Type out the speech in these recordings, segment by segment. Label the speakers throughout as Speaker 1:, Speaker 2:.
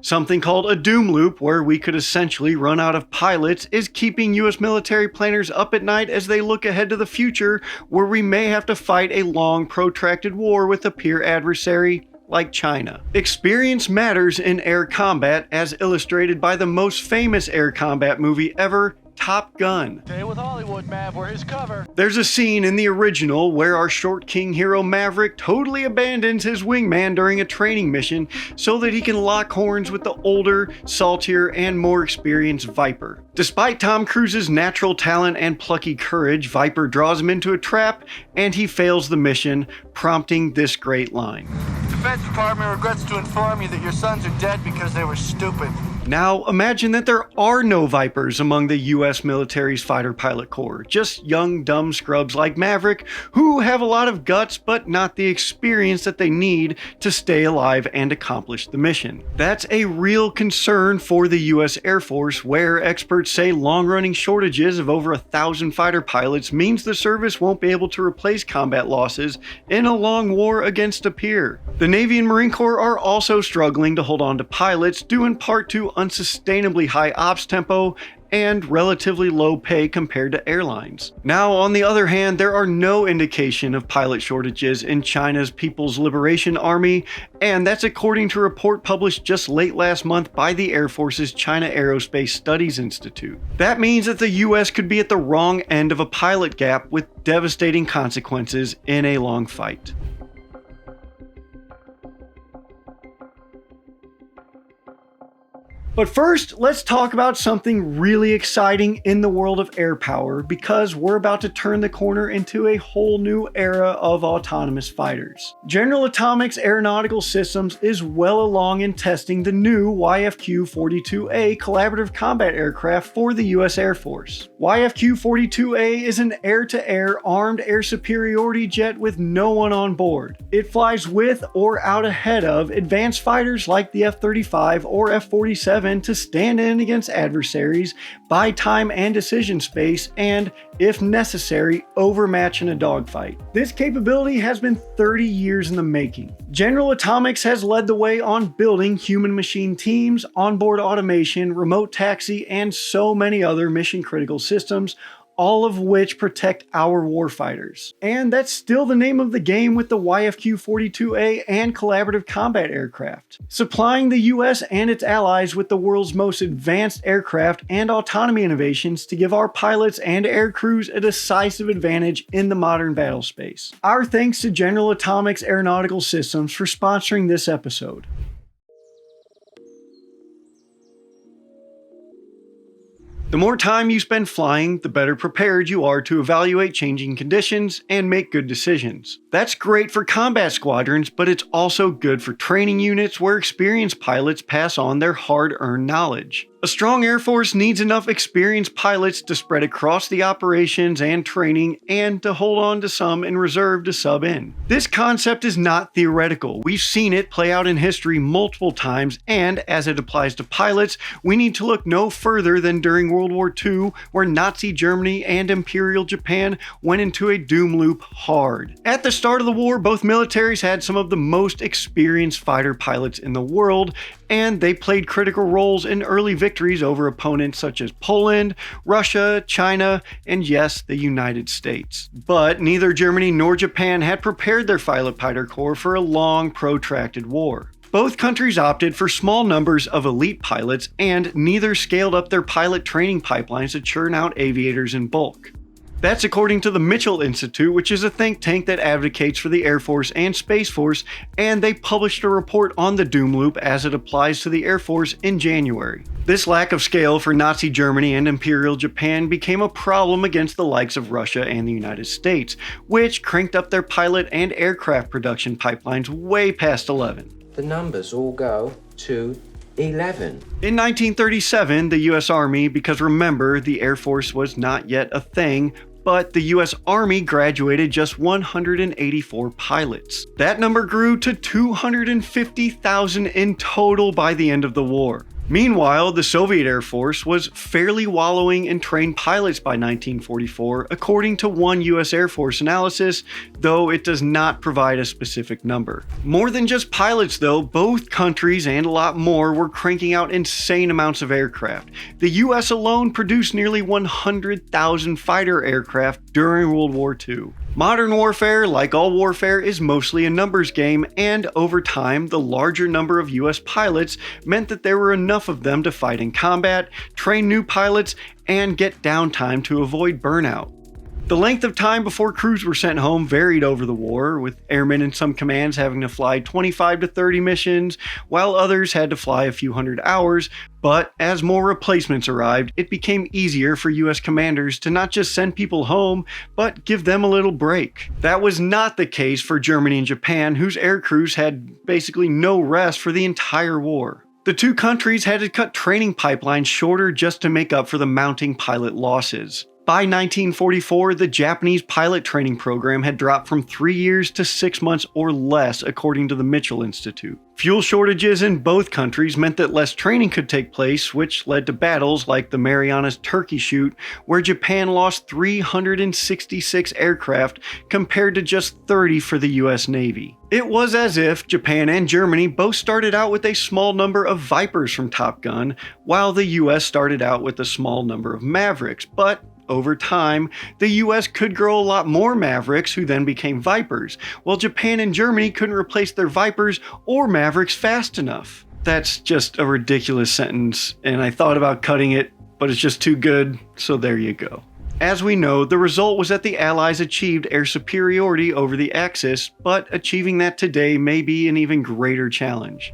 Speaker 1: Something called a doom loop, where we could essentially run out of pilots, is keeping US military planners up at night as they look ahead to the future, where we may have to fight a long, protracted war with a peer adversary like China. Experience matters in air combat, as illustrated by the most famous air combat movie ever, Top Gun.
Speaker 2: Stay with Hollywood, Mav. We're his cover.
Speaker 1: There's a scene in the original where our short king hero Maverick totally abandons his wingman during a training mission so that he can lock horns with the older, saltier, and more experienced Viper. Despite Tom Cruise's natural talent and plucky courage, Viper draws him into a trap and he fails the mission, prompting this great line.
Speaker 2: The Defense Department regrets to inform you that your sons are dead because they were stupid.
Speaker 1: Now, imagine that there are no Vipers among the US military's fighter pilot corps, just young, dumb scrubs like Maverick who have a lot of guts but not the experience that they need to stay alive and accomplish the mission. That's a real concern for the US Air Force, where experts say long-running shortages of over 1,000 fighter pilots means the service won't be able to replace combat losses in a long war against a peer. The Navy and Marine Corps are also struggling to hold on to pilots, due in part to unsustainably high ops tempo and relatively low pay compared to airlines. Now, on the other hand, there are no indication of pilot shortages in China's People's Liberation Army, and that's according to a report published just late last month by the Air Force's China Aerospace Studies Institute. That means that the US could be at the wrong end of a pilot gap with devastating consequences in a long fight. But first, let's talk about something really exciting in the world of air power, because we're about to turn the corner into a whole new era of autonomous fighters. General Atomics Aeronautical Systems is well along in testing the new YFQ-42A collaborative combat aircraft for the US Air Force. YFQ-42A is an air-to-air armed air superiority jet with no one on board. It flies with or out ahead of advanced fighters like the F-35 or F-47 to stand in against adversaries, buy time and decision space, and, if necessary, overmatch in a dogfight. This capability has been 30 years in the making. General Atomics has led the way on building human-machine teams, onboard automation, remote taxi, and so many other mission-critical systems, all of which protect our warfighters. And that's still the name of the game with the YFQ-42A and collaborative combat aircraft. Supplying the US and its allies with the world's most advanced aircraft and autonomy innovations to give our pilots and air crews a decisive advantage in the modern battle space. Our thanks to General Atomics Aeronautical Systems for sponsoring this episode. The more time you spend flying, the better prepared you are to evaluate changing conditions and make good decisions. That's great for combat squadrons, but it's also good for training units where experienced pilots pass on their hard-earned knowledge. A strong Air Force needs enough experienced pilots to spread across the operations and training, and to hold on to some in reserve to sub in. This concept is not theoretical. We've seen it play out in history multiple times, and as it applies to pilots, we need to look no further than during World War II, where Nazi Germany and Imperial Japan went into a doom loop hard. At the start of the war, both militaries had some of the most experienced fighter pilots in the world, and they played critical roles in early victories over opponents such as Poland, Russia, China, and yes, the United States. But neither Germany nor Japan had prepared their fighter corps for a long, protracted war. Both countries opted for small numbers of elite pilots, and neither scaled up their pilot training pipelines to churn out aviators in bulk. That's according to the Mitchell Institute, which is a think tank that advocates for the Air Force and Space Force, and they published a report on the doom loop as it applies to the Air Force in January. This lack of scale for Nazi Germany and Imperial Japan became a problem against the likes of Russia and the United States, which cranked up their pilot and aircraft production pipelines way past 11.
Speaker 3: The numbers all go to 11.
Speaker 1: In 1937, the US Army, because remember, the Air Force was not yet a thing, but the US Army graduated just 184 pilots. That number grew to 250,000 in total by the end of the war. Meanwhile, the Soviet Air Force was fairly wallowing in trained pilots by 1944, according to one US Air Force analysis, though it does not provide a specific number. More than just pilots though, both countries and a lot more were cranking out insane amounts of aircraft. The US alone produced nearly 100,000 fighter aircraft during World War II. Modern warfare, like all warfare, is mostly a numbers game, and over time, the larger number of US pilots meant that there were enough of them to fight in combat, train new pilots, and get downtime to avoid burnout. The length of time before crews were sent home varied over the war, with airmen in some commands having to fly 25 to 30 missions, while others had to fly a few hundred hours. But as more replacements arrived, it became easier for US commanders to not just send people home, but give them a little break. That was not the case for Germany and Japan, whose air crews had basically no rest for the entire war. The two countries had to cut training pipelines shorter just to make up for the mounting pilot losses. By 1944, the Japanese pilot training program had dropped from 3 years to 6 months or less, according to the Mitchell Institute. Fuel shortages in both countries meant that less training could take place, which led to battles like the Marianas Turkey Shoot, where Japan lost 366 aircraft compared to just 30 for the US Navy. It was as if Japan and Germany both started out with a small number of Vipers from Top Gun, while the US started out with a small number of Mavericks, but over time, the US could grow a lot more Mavericks who then became Vipers, while Japan and Germany couldn't replace their Vipers or Mavericks fast enough. That's just a ridiculous sentence, and I thought about cutting it, but it's just too good, so there you go. As we know, the result was that the Allies achieved air superiority over the Axis, but achieving that today may be an even greater challenge.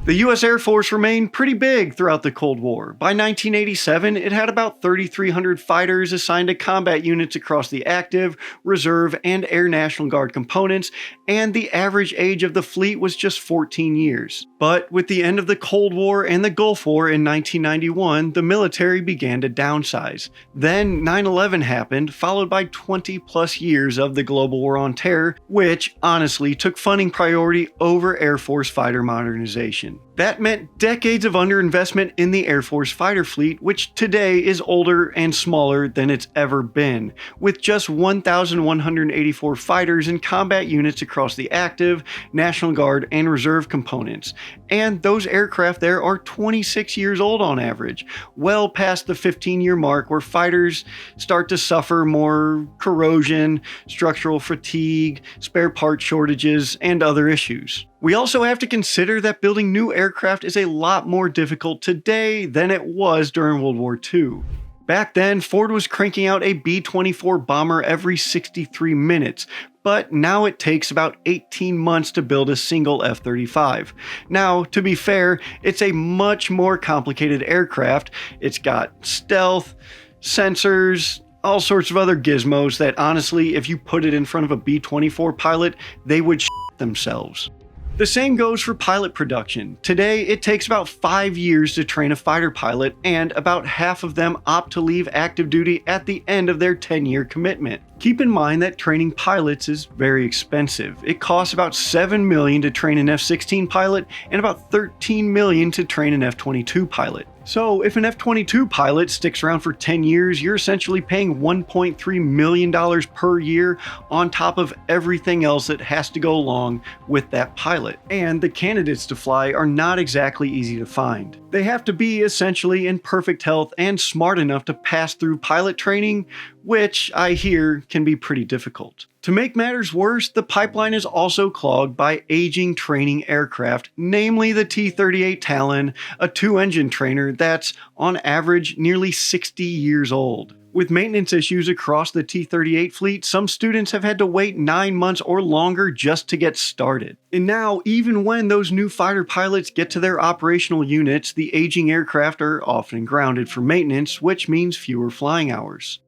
Speaker 1: The US Air Force remained pretty big throughout the Cold War. By 1987, it had about 3,300 fighters assigned to combat units across the active, reserve, and Air National Guard components, and the average age of the fleet was just 14 years. But with the end of the Cold War and the Gulf War in 1991, the military began to downsize. Then 9/11 happened, followed by 20 plus years of the global war on terror, which honestly took funding priority over Air Force fighter modernization. That meant decades of underinvestment in the Air Force fighter fleet, which today is older and smaller than it's ever been, with just 1,184 fighters and combat units across the active, National Guard, and reserve components. And those aircraft there are 26 years old on average, well past the 15-year mark where fighters start to suffer more corrosion, structural fatigue, spare part shortages, and other issues. We also have to consider that building new aircraft is a lot more difficult today than it was during World War II. Back then, Ford was cranking out a B-24 bomber every 63 minutes, but now it takes about 18 months to build a single F-35. Now, to be fair, it's a much more complicated aircraft. It's got stealth, sensors, all sorts of other gizmos that honestly, if you put it in front of a B-24 pilot, they would shit themselves. The same goes for pilot production. Today, it takes about 5 years to train a fighter pilot, and about half of them opt to leave active duty at the end of their 10-year commitment. Keep in mind that training pilots is very expensive. It costs about $7 million to train an F-16 pilot and about $13 million to train an F-22 pilot. So if an F-22 pilot sticks around for 10 years, you're essentially paying $1.3 million per year on top of everything else that has to go along with that pilot. And the candidates to fly are not exactly easy to find. They have to be essentially in perfect health and smart enough to pass through pilot training, which I hear can be pretty difficult. To make matters worse, the pipeline is also clogged by aging training aircraft, namely the T-38 Talon, a two-engine trainer that's, on average, nearly 60 years old. With maintenance issues across the T-38 fleet, some students have had to wait 9 months or longer just to get started. And now, even when those new fighter pilots get to their operational units, the aging aircraft are often grounded for maintenance, which means fewer flying hours.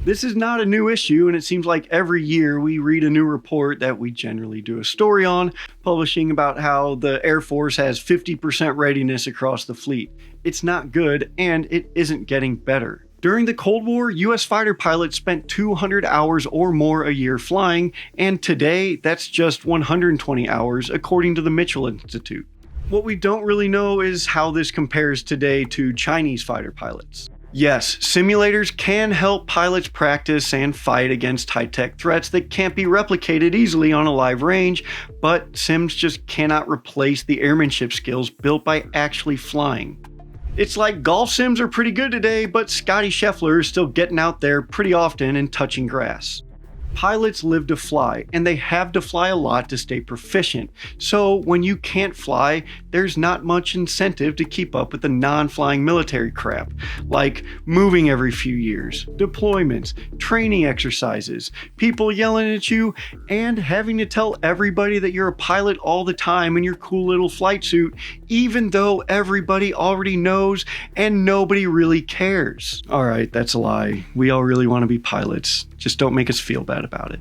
Speaker 1: This is not a new issue, and it seems like every year we read a new report that we generally do a story on, publishing about how the Air Force has 50% readiness across the fleet. It's not good, and it isn't getting better. During the Cold War, US fighter pilots spent 200 hours or more a year flying, and today that's just 120 hours according to the Mitchell Institute. What we don't really know is how this compares today to Chinese fighter pilots. Yes, simulators can help pilots practice and fight against high-tech threats that can't be replicated easily on a live range, but sims just cannot replace the airmanship skills built by actually flying. It's like golf sims are pretty good today, but Scotty Scheffler is still getting out there pretty often and touching grass. Pilots live to fly, and they have to fly a lot to stay proficient. So when you can't fly, there's not much incentive to keep up with the non-flying military crap, like moving every few years, deployments, training exercises, people yelling at you, and having to tell everybody that you're a pilot all the time in your cool little flight suit, even though everybody already knows and nobody really cares. Alright, that's a lie. We all really want to be pilots. Just don't make us feel bad about it.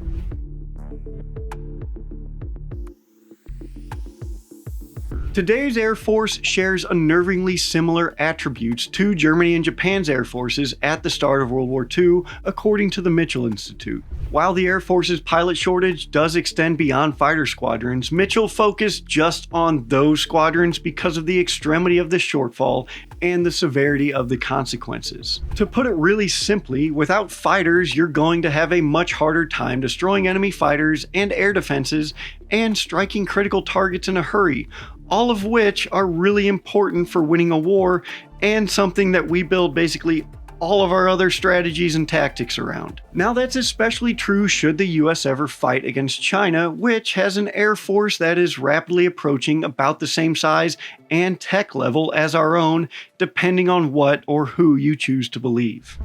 Speaker 1: Today's Air Force shares unnervingly similar attributes to Germany and Japan's Air Forces at the start of World War II, according to the Mitchell Institute. While the Air Force's pilot shortage does extend beyond fighter squadrons, Mitchell focused just on those squadrons because of the extremity of the shortfall and the severity of the consequences. To put it really simply, without fighters, you're going to have a much harder time destroying enemy fighters and air defenses and striking critical targets in a hurry, all of which are really important for winning a war and something that we build basically all of our other strategies and tactics around. Now that's especially true should the US ever fight against China, which has an air force that is rapidly approaching about the same size and tech level as our own, depending on what or who you choose to believe.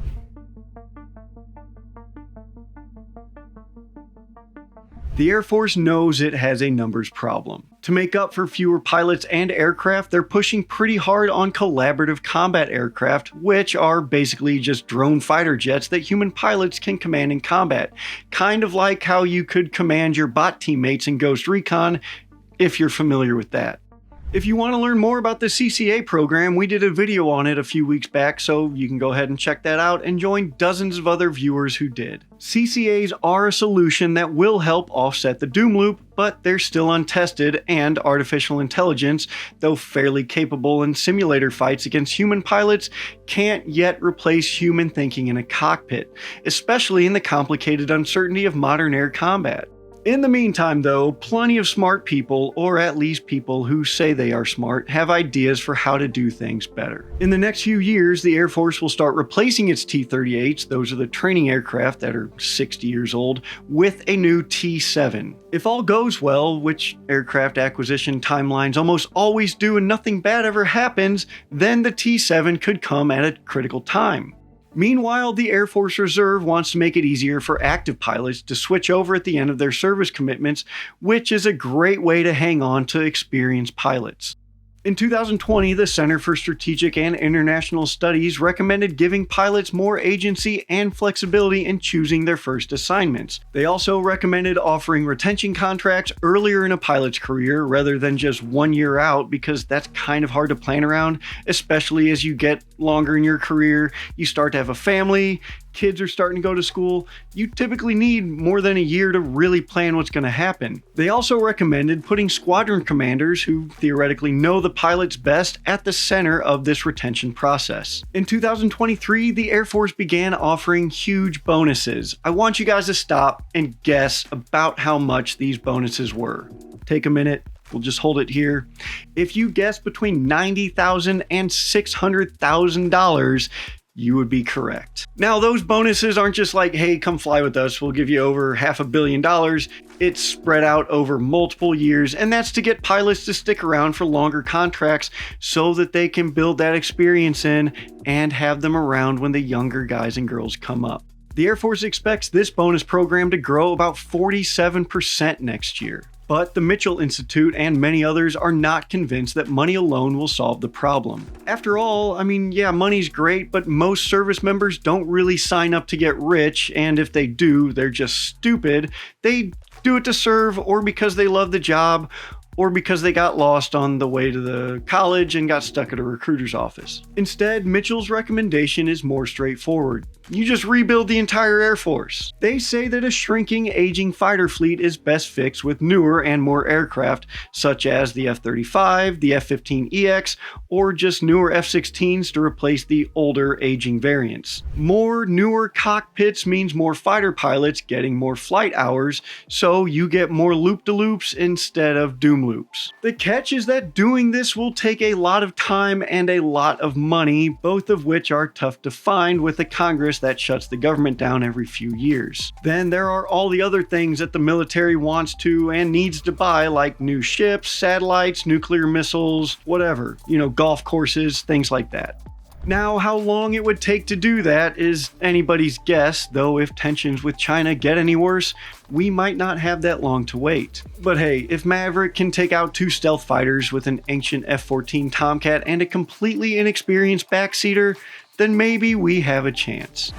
Speaker 1: The Air Force knows it has a numbers problem. To make up for fewer pilots and aircraft, they're pushing pretty hard on collaborative combat aircraft, which are basically just drone fighter jets that human pilots can command in combat. Kind of like how you could command your bot teammates in Ghost Recon, if you're familiar with that. If you want to learn more about the CCA program, we did a video on it a few weeks back, so you can go ahead and check that out and join dozens of other viewers who did. CCAs are a solution that will help offset the doom loop, but they're still untested, and artificial intelligence, though fairly capable in simulator fights against human pilots, can't yet replace human thinking in a cockpit, especially in the complicated uncertainty of modern air combat. In the meantime, though, plenty of smart people, or at least people who say they are smart, have ideas for how to do things better. In the next few years, the Air Force will start replacing its T-38s, those are the training aircraft that are 60 years old, with a new T-7. If all goes well, which aircraft acquisition timelines almost always do and nothing bad ever happens, then the T-7 could come at a critical time. Meanwhile, the Air Force Reserve wants to make it easier for active pilots to switch over at the end of their service commitments, which is a great way to hang on to experienced pilots. In 2020, the Center for Strategic and International Studies recommended giving pilots more agency and flexibility in choosing their first assignments. They also recommended offering retention contracts earlier in a pilot's career rather than just 1 year out, because that's kind of hard to plan around, especially as you get longer in your career, you start to have a family, kids are starting to go to school, you typically need more than a year to really plan what's going to happen. They also recommended putting squadron commanders, who theoretically know the pilots best, at the center of this retention process. In 2023, the Air Force began offering huge bonuses. I want you guys to stop and guess about how much these bonuses were. Take a minute. We'll just hold it here. If you guess between $90,000 and $600,000, you would be correct. Now, those bonuses aren't just like, hey, come fly with us, we'll give you over $500 million. It's spread out over multiple years, and that's to get pilots to stick around for longer contracts so that they can build that experience in and have them around when the younger guys and girls come up. The Air Force expects this bonus program to grow about 47% next year. But the Mitchell Institute and many others are not convinced that money alone will solve the problem. After all, I mean, yeah, money's great, but most service members don't really sign up to get rich, and if they do, they're just stupid. They do it to serve, or because they love the job, or because they got lost on the way to the college and got stuck at a recruiter's office. Instead, Mitchell's recommendation is more straightforward. You just rebuild the entire Air Force. They say that a shrinking, aging fighter fleet is best fixed with newer and more aircraft, such as the F-35, the F-15EX, or just newer F-16s to replace the older, aging variants. More, newer cockpits means more fighter pilots getting more flight hours, so you get more loop-de-loops instead of doom loops. The catch is that doing this will take a lot of time and a lot of money, both of which are tough to find with a Congress that shuts the government down every few years. Then there are all the other things that the military wants to and needs to buy, like new ships, satellites, nuclear missiles, whatever, golf courses, things like that. Now, how long it would take to do that is anybody's guess, though if tensions with China get any worse, we might not have that long to wait. But hey, if Maverick can take out 2 stealth fighters with an ancient F-14 Tomcat and a completely inexperienced backseater, then maybe we have a chance.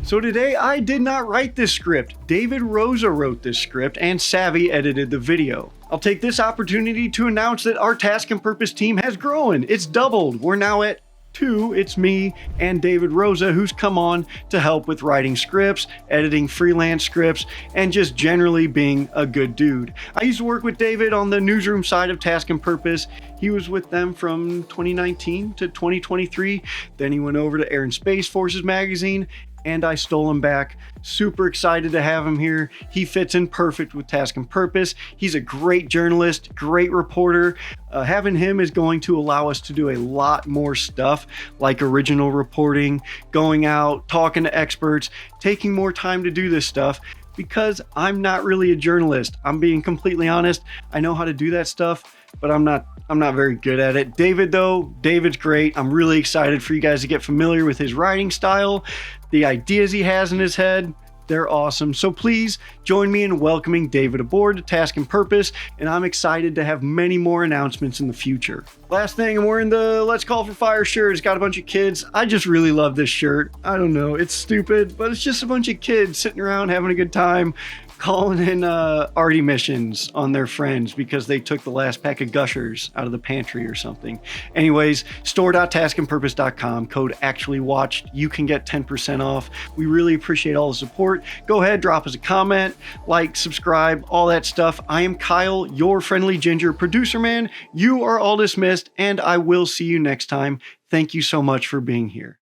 Speaker 1: So today I did not write this script. David Rosa wrote this script and Savvy edited the video. I'll take this opportunity to announce that our Task and Purpose team has grown. It's doubled. We're now at 2. It's me and David Rosa who's come on to help with writing scripts, editing freelance scripts, and just generally being a good dude. I used to work with David on the newsroom side of Task and Purpose. He was with them from 2019 to 2023. Then he went over to Air and Space Forces magazine, and I stole him back. Super excited to have him here. He fits in perfect with Task and Purpose. He's a great journalist, great reporter. Having him is going to allow us to do a lot more stuff like original reporting, going out, talking to experts, taking more time to do this stuff because I'm not really a journalist. I'm being completely honest. I know how to do that stuff, but I'm not very good at it. David's great. I'm really excited for you guys to get familiar with his writing style. The ideas he has in his head, they're awesome. So please join me in welcoming David aboard to Task and Purpose, and I'm excited to have many more announcements in the future. Last thing, I'm wearing the Let's Call for Fire shirt. It's got a bunch of kids. I just really love this shirt. I don't know, it's stupid, but it's just a bunch of kids sitting around having a good time, calling in arty missions on their friends because they took the last pack of Gushers out of the pantry or something. Anyways, store.taskandpurpose.com, code ActuallyWatched. You can get 10% off. We really appreciate all the support. Go ahead, drop us a comment, like, subscribe, all that stuff. I am Kyle, your friendly ginger producer man. You are all dismissed, and I will see you next time. Thank you so much for being here.